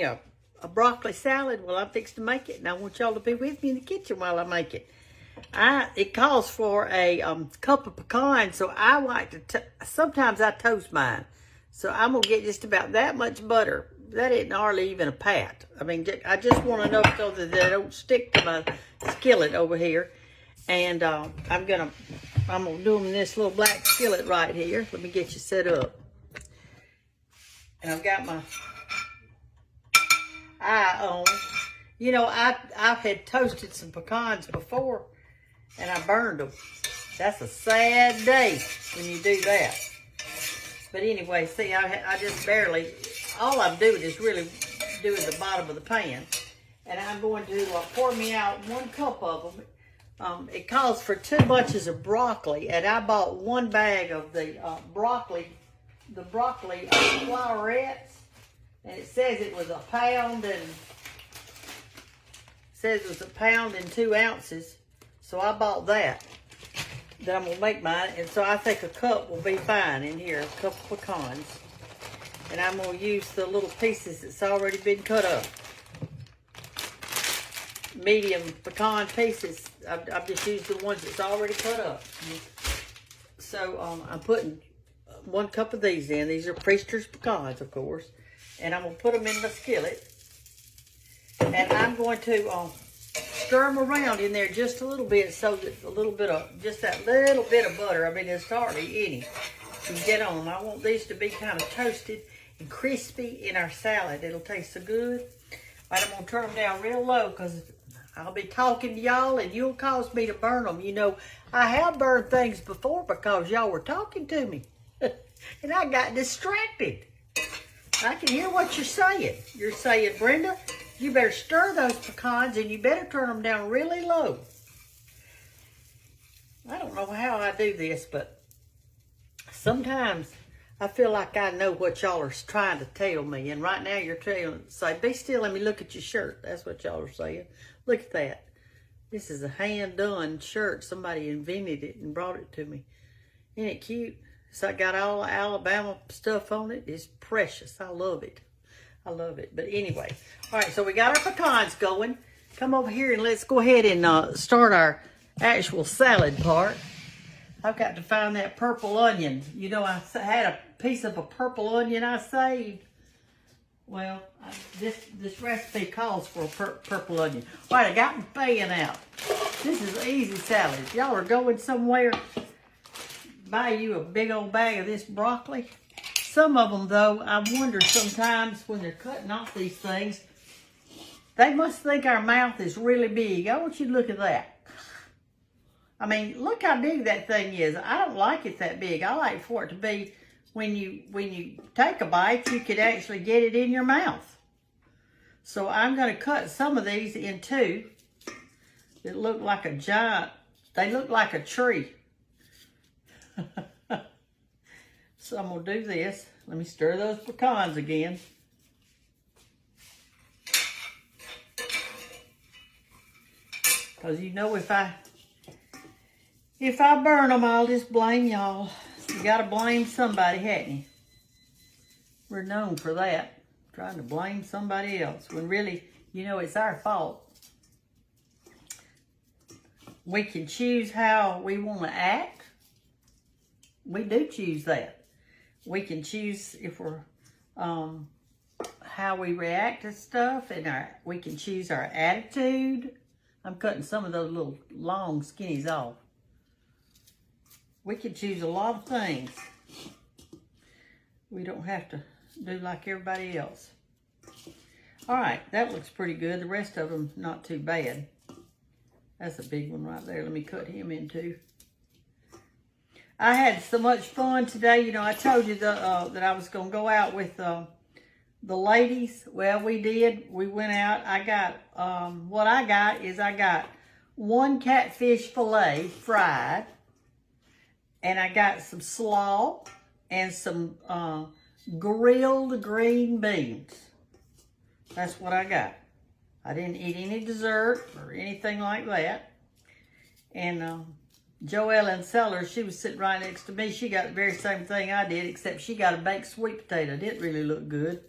Yeah, a broccoli salad. Well, I'm fixing to make it, and I want y'all to be with me in the kitchen while I make it. It calls for a cup of pecans, so I like to, sometimes I toast mine. So I'm going to get just about that much butter. That isn't hardly even a pat. I mean, I just want enough so that they don't stick to my skillet over here. And I'm gonna do them in this little black skillet right here. Let me get you set up. And I've got my eye on. You know, I've had toasted some pecans before, and I burned them. That's a sad day when you do that. But anyway, see, I just barely, all I'm doing is really doing the bottom of the pan. And I'm going to pour me out 1 cup of them. It calls for 2 bunches of broccoli, and I bought 1 bag of the broccoli flowerets, and it says it was a pound and 2 ounces. So I bought that I'm gonna make mine, and so I think a cup will be fine in here, a cup of pecans. And I'm gonna use the little pieces that's already been cut up. Medium pecan pieces. I've just used the ones that's already cut up. So I'm putting 1 cup of these in. These are Priester's pecans, of course. And I'm going to put them in the skillet. And I'm going to stir them around in there just a little bit, so that just that little bit of butter. I mean, there's hardly any. You get on them. I want these to be kind of toasted and crispy in our salad. It'll taste so good. All right, I'm going to turn them down real low because I'll be talking to y'all and you'll cause me to burn them. You know, I have burned things before because y'all were talking to me. And I got distracted. I can hear what you're saying. You're saying, Brenda, you better stir those pecans and you better turn them down really low. I don't know how I do this, but sometimes I feel like I know what y'all are trying to tell me. And right now you're say, be still, let me look at your shirt. That's what y'all are saying. Look at that. This is a hand-done shirt. Somebody invented it and brought it to me. Isn't it cute? So I got all the Alabama stuff on it. It's precious. I love it. I love it. But anyway. All right, so we got our pecans going. Come over here and let's go ahead and start our actual salad part. I've got to find that purple onion. You know, I had a piece of a purple onion I saved. Well, this recipe calls for a purple onion. All right, I got my pan out. This is an easy salad. If y'all are going somewhere, buy you a big old bag of this broccoli. Some of them, though, I wonder sometimes when they're cutting off these things, they must think our mouth is really big. I want you to look at that. I mean, look how big that thing is. I don't like it that big. I like for it to be, when you take a bite, you could actually get it in your mouth. So I'm going to cut some of these in 2 that look like a giant, they look like a tree. So I'm going to do this. Let me stir those pecans again. Because you know if I burn them, I'll just blame y'all. You got to blame somebody, hadn't you? We're known for that. Trying to blame somebody else. When really, you know, it's our fault. We can choose how we want to act. We do choose that. We can choose if we're, how we react to stuff. And we can choose our attitude. I'm cutting some of those little long skinnies off. We can choose a lot of things. We don't have to do like everybody else. All right, that looks pretty good. The rest of them, not too bad. That's a big one right there. Let me cut him in 2. I had so much fun today. You know, I told you that I was going to go out with the ladies. Well, we did. We went out. I got, what I got is I got 1 catfish fillet fried. And I got some slaw and some grilled green beans. That's what I got. I didn't eat any dessert or anything like that. And Joellen Sellers, she was sitting right next to me. She got the very same thing I did, except she got a baked sweet potato. It didn't really look good.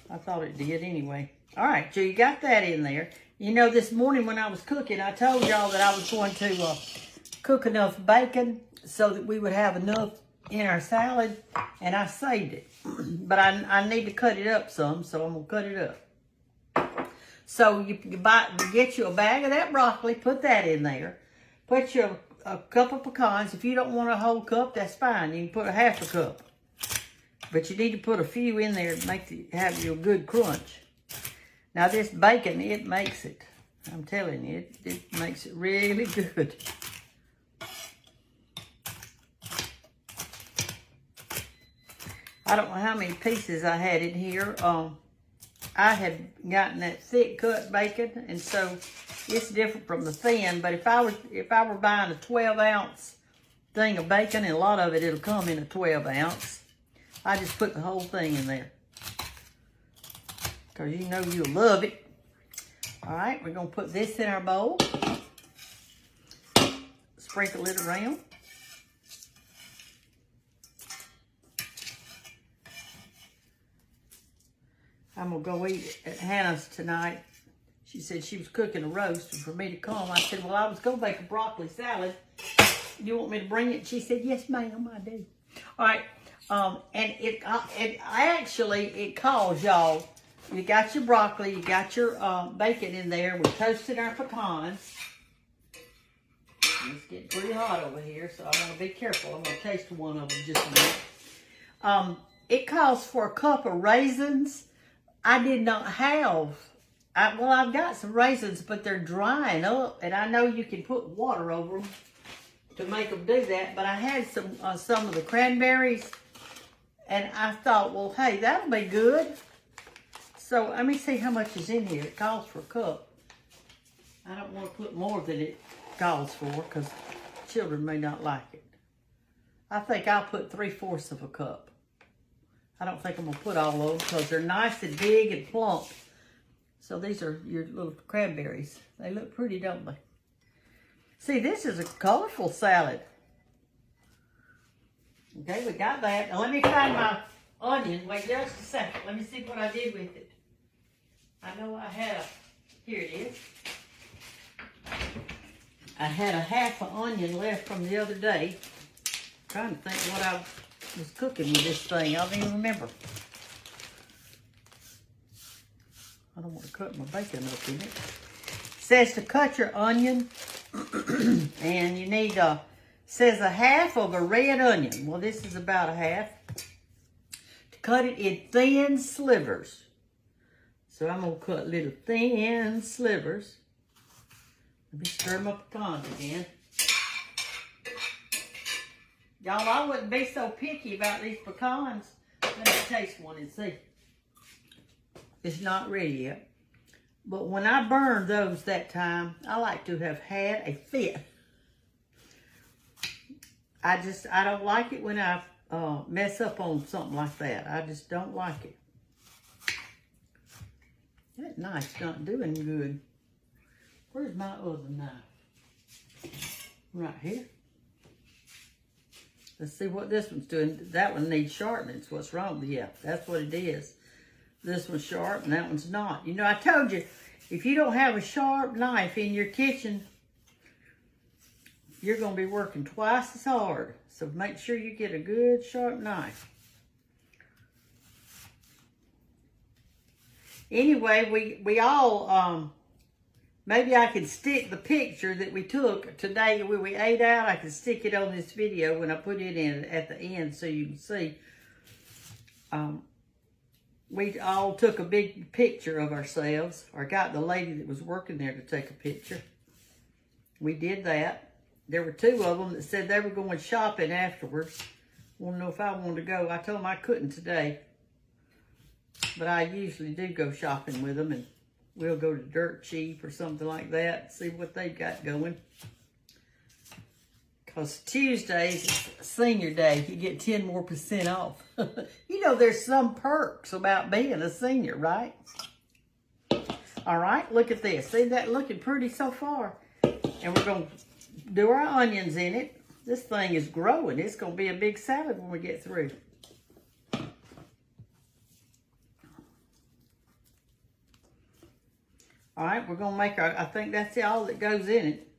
I thought it did anyway. All right, so you got that in there. You know, this morning when I was cooking, I told y'all that I was going to cook enough bacon so that we would have enough in our salad, and I saved it. But I need to cut it up some, so I'm going to cut it up. So you get you a bag of that broccoli, put that in there. Put you a cup of pecans. If you don't want a whole cup, that's fine. You can put a half a cup. But you need to put a few in there to have you a good crunch. Now this bacon, it makes it. I'm telling you, it makes it really good. I don't know how many pieces I had in here. I had gotten that thick cut bacon, and so it's different from the thin. But if I were buying a 12-ounce thing of bacon, and a lot of it'll come in a 12-ounce, I just put the whole thing in there. Because you know you'll love it. All right, we're going to put this in our bowl. Sprinkle it around. I'm going to go eat at Hannah's tonight. She said she was cooking a roast, and for me to come, I said, well, I was going to make a broccoli salad. You want me to bring it? She said, yes, ma'am, I do. All right, and it calls y'all. You got your broccoli, you got your bacon in there. We're toasting our pecans. It's getting pretty hot over here, so I want to be careful. I'm going to taste one of them just a minute. It calls for a cup of raisins. I did not have, well, I've got some raisins, but they're drying up, and I know you can put water over them to make them do that, but I had some of the cranberries, and I thought, well, hey, that'll be good. So let me see how much is in here. It calls for a cup. I don't want to put more than it calls for because children may not like it. I think I'll put 3/4 of a cup. I don't think I'm going to put all of them because they're nice and big and plump. So these are your little cranberries. They look pretty, don't they? See, this is a colorful salad. Okay, we got that. Now let me find my onion. Wait just a second. Let me see what I did with it. I know I had here it is. I had a half an onion left from the other day. I'm trying to think what I was cooking with this thing. I don't even remember. I don't want to cut my bacon up in it. It says to cut your onion, and you need says a half of a red onion. Well, this is about a half. To cut it in thin slivers. So I'm going to cut little thin slivers. Let me stir my pecans again. Y'all, I wouldn't be so picky about these pecans. Let me taste one and see. It's not ready yet. But when I burned those that time, I like to have had a fit. I don't like it when I mess up on something like that. I just don't like it. That knife's not doing good. Where's my other knife? Right here. Let's see what this one's doing. That one needs sharpening. What's wrong? Yeah, that's what it is. This one's sharp and that one's not. You know, I told you, if you don't have a sharp knife in your kitchen, you're going to be working twice as hard. So make sure you get a good sharp knife. Anyway, we all, maybe I could stick the picture that we took today when we ate out. I could stick it on this video when I put it in at the end so you can see. We all took a big picture of ourselves, or got the lady that was working there to take a picture. We did that. There were 2 of them that said they were going shopping afterwards. Want to know if I wanted to go. I told them I couldn't today. But I usually do go shopping with them, and we'll go to Dirt Cheap or something like that, see what they've got going. Because Tuesday's senior day, you get 10% more off. You know, there's some perks about being a senior, right? All right, look at this. See that looking pretty so far? And we're going to do our onions in it. This thing is growing. It's going to be a big salad when we get through. All right, we're going to make our, I think that's all that goes in it,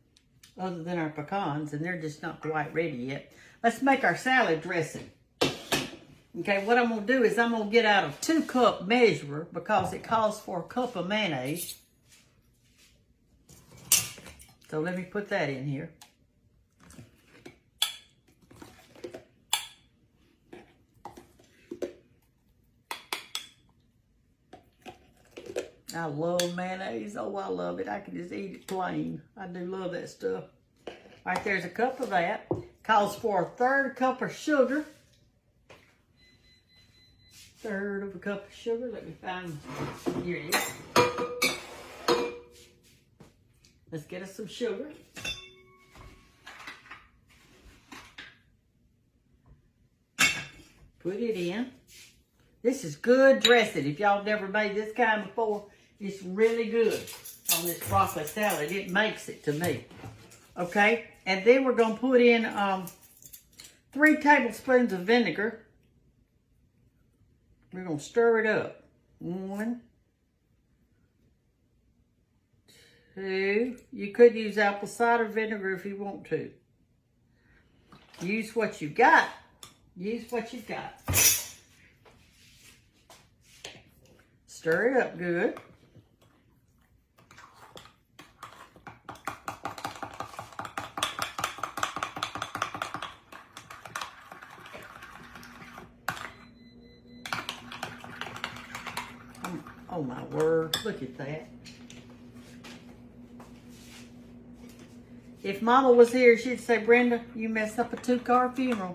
other than our pecans, and they're just not quite ready yet. Let's make our salad dressing. Okay, what I'm going to do is I'm going to get out a 2-cup measure because it calls for a cup of mayonnaise. So let me put that in here. I love mayonnaise. Oh, I love it. I can just eat it plain. I do love that stuff. All right, there's a cup of that. Calls for a 1/3 cup of sugar. 1/3 of a cup of sugar. Let me find, here it is. Let's get us some sugar. Put it in. This is good dressing. If y'all never made this kind before, it's really good on this broccoli salad. It makes it to me. Okay, and then we're going to put in 3 tablespoons of vinegar. We're going to stir it up. 1, 2. You could use apple cider vinegar if you want to. Use what you got. Use what you got. Stir it up good. Oh my word, look at that. If Mama was here, she'd say, Brenda, you messed up a 2-car funeral.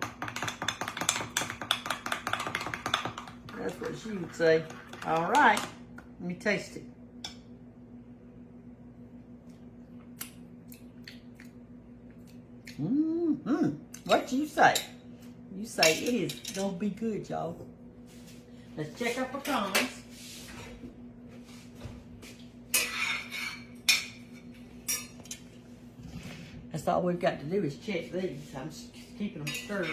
That's what she would say. All right, let me taste it. What you say? You say it is gonna be good, y'all. Let's check our pecans. That's all we've got to do is check these. I'm just keeping them stirred.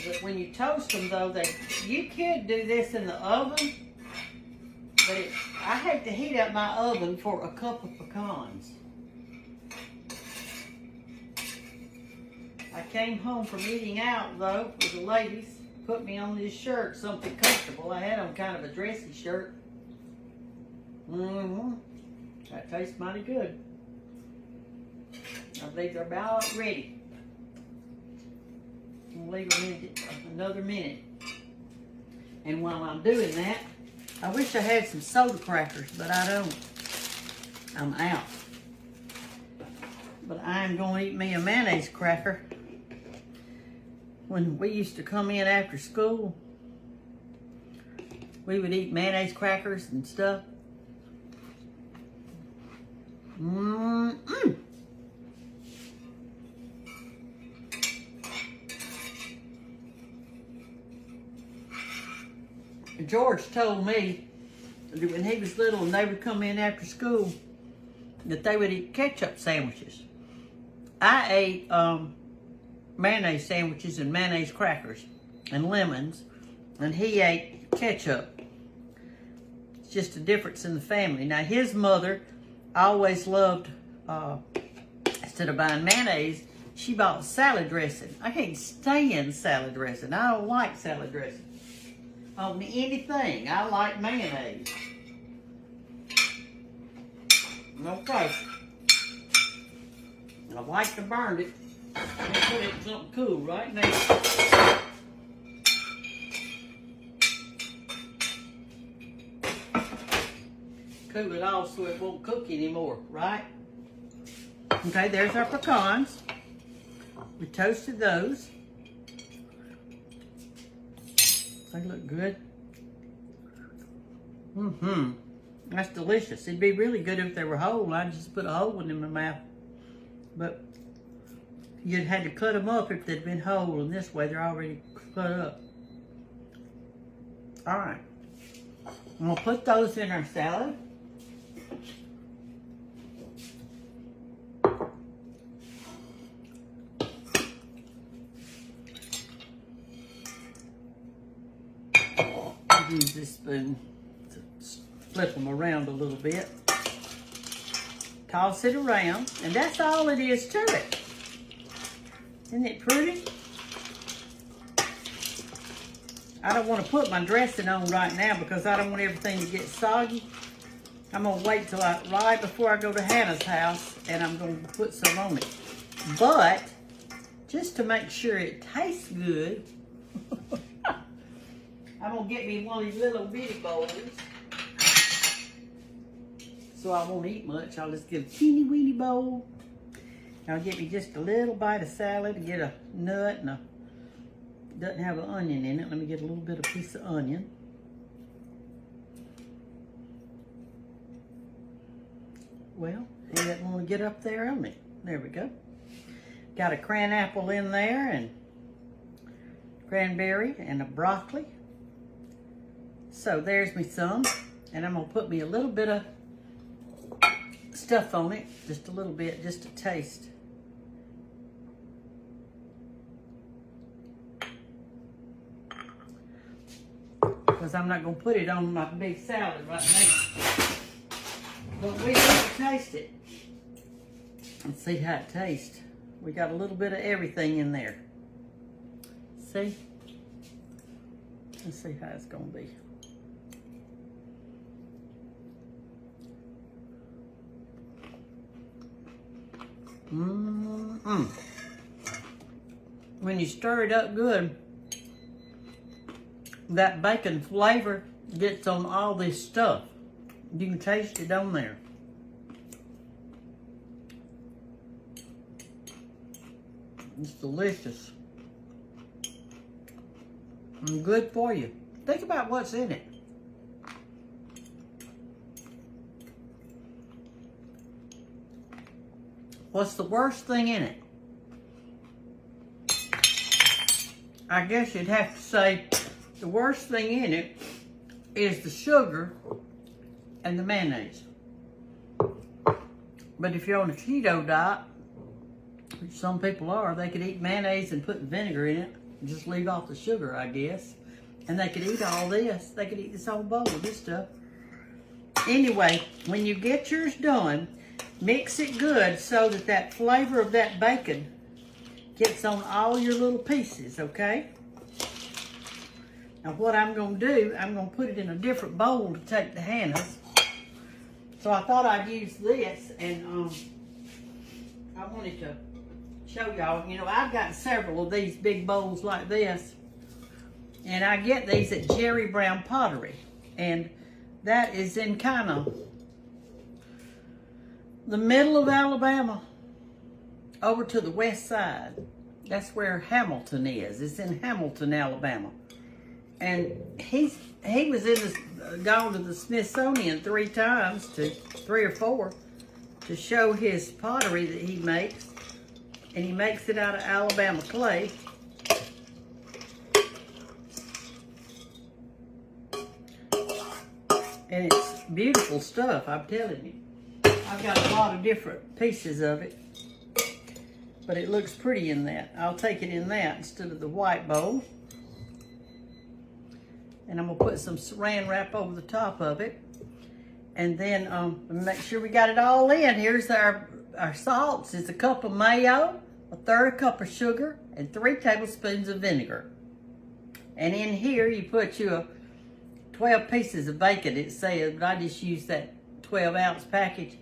But when you toast them, though, you could do this in the oven, but I hate to heat up my oven for a cup of pecans. I came home from eating out, though, with the ladies. Put me on this shirt, something comfortable. I had on kind of a dressy shirt. That tastes mighty good. Now, these are about ready. We'll leave them in another minute. And while I'm doing that, I wish I had some soda crackers, but I don't. I'm out. But I'm going to eat me a mayonnaise cracker. When we used to come in after school, we would eat mayonnaise crackers and stuff. George told me that when he was little and they would come in after school that they would eat ketchup sandwiches. I ate mayonnaise sandwiches and mayonnaise crackers and lemons, and he ate ketchup. It's just a difference in the family. Now his mother always loved, instead of buying mayonnaise, she bought salad dressing. I can't stand salad dressing. I don't like salad dressing. On anything, I like mayonnaise. Okay. I like to burn it. I'm gonna put it in something cool right now. Cool it off so it won't cook anymore, right? Okay, there's our pecans. We toasted those. They look good. That's delicious. It'd be really good if they were whole. I'd just put a whole one in my mouth. But you'd had to cut them up if they'd been whole, and this way they're already cut up. All right. I'm gonna put those in our salad. Use this spoon to flip them around a little bit. Toss it around, and that's all it is to it. Isn't it pretty? I don't want to put my dressing on right now because I don't want everything to get soggy. I'm going to wait till right before I go to Hannah's house, and I'm going to put some on it. But, just to make sure it tastes good, I'm going to get me one of these little bitty bowls. So I won't eat much. I'll just get a teeny weeny bowl. I'll get me just a little bite of salad and get a nut and doesn't have an onion in it. Let me get a little bit of piece of onion. Well, he doesn't want to get up there on me. There we go. Got a cran apple in there and cranberry and a broccoli. So there's me some. And I'm going to put me a little bit of stuff on it. Just a little bit, just a taste. Because I'm not going to put it on my big salad right now. But we're going to taste it. And see how it tastes. We got a little bit of everything in there. See? Let's see how it's going to be. When you stir it up good, that bacon flavor gets on all this stuff. You can taste it on there. It's delicious. And good for you. Think about what's in it. What's the worst thing in it? I guess you'd have to say the worst thing in it is the sugar and the mayonnaise. But if you're on a keto diet, which some people are, they could eat mayonnaise and put vinegar in it. Just leave off the sugar, I guess. And they could eat all this. They could eat this whole bowl of this stuff. Anyway, when you get yours done, mix it good so that that flavor of that bacon gets on all your little pieces, okay? Now what I'm going to do, I'm going to put it in a different bowl to take to Hannah's. So I thought I'd use this, and I wanted to show y'all. You know, I've got several of these big bowls like this, and I get these at Jerry Brown Pottery, and that is in kind of the middle of Alabama over to the west side. That's where Hamilton is. It's in Hamilton, Alabama. And he was in this, gone to the Smithsonian 3 times, 3 or 4, to show his pottery that he makes. And he makes it out of Alabama clay. And it's beautiful stuff, I'm telling you. I've got a lot of different pieces of it. But it looks pretty in that. I'll take it in that instead of the white bowl. And I'm going to put some saran wrap over the top of it. And then make sure we got it all in. Here's our salts. It's a cup of mayo, a 1/3 cup of sugar, and 3 tablespoons of vinegar. And in here you put you 12 pieces of bacon, it says, but I just use that 12-ounce package.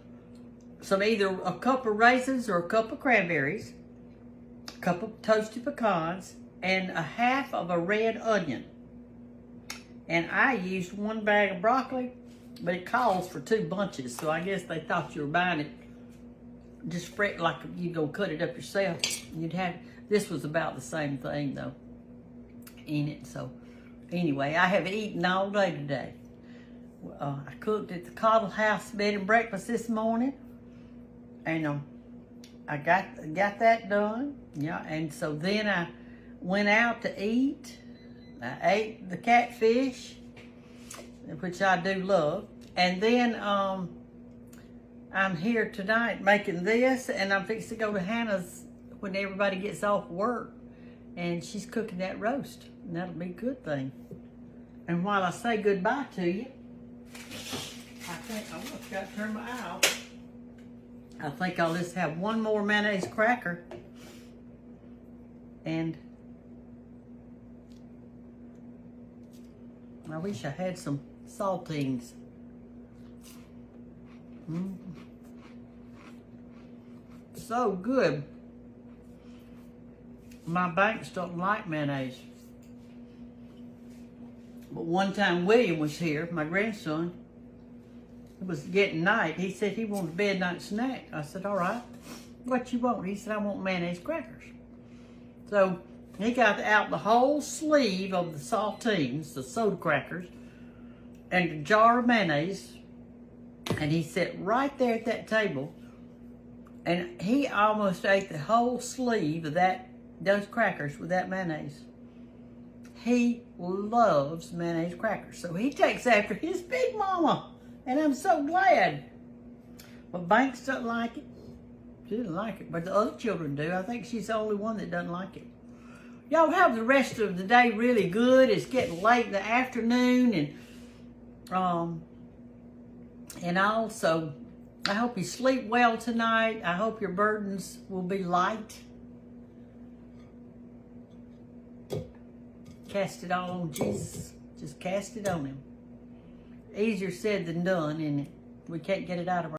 Some either a cup of raisins or a cup of cranberries, a cup of toasted pecans, and 1/2 of a red onion. And I used 1 bag of broccoli, but it calls for 2 bunches, so I guess they thought you were buying it just spread like you go cut it up yourself. You'd have, this was about the same thing though in it. So anyway, I have eaten all day today. I cooked at the Cottle House bed and breakfast this morning, and I got that done. Yeah, and so then I went out to eat. I ate the catfish, which I do love. And then I'm here tonight making this, and I'm fixing to go to Hannah's when everybody gets off work. And she's cooking that roast, and that'll be a good thing. And while I say goodbye to you, I think I almost got to turn my eye off. I think I'll just have one more mayonnaise cracker. And I wish I had some saltines. So good. My banks don't like mayonnaise. But one time William was here, my grandson. It was getting night. He said he wanted a bed night snack. I said, all right. What you want? He said, I want mayonnaise crackers. So he got out the whole sleeve of the saltines, the soda crackers, and a jar of mayonnaise. And he sat right there at that table. And he almost ate the whole sleeve of those crackers with that mayonnaise. He loves mayonnaise crackers. So he takes after his big mama. And I'm so glad. But Banks doesn't like it. She doesn't like it. But the other children do. I think she's the only one that doesn't like it. Y'all have the rest of the day really good. It's getting late in the afternoon. And also, I hope you sleep well tonight. I hope your burdens will be light. Cast it all on Jesus. Just cast it on him. Easier said than done, isn't it? We can't get it out of our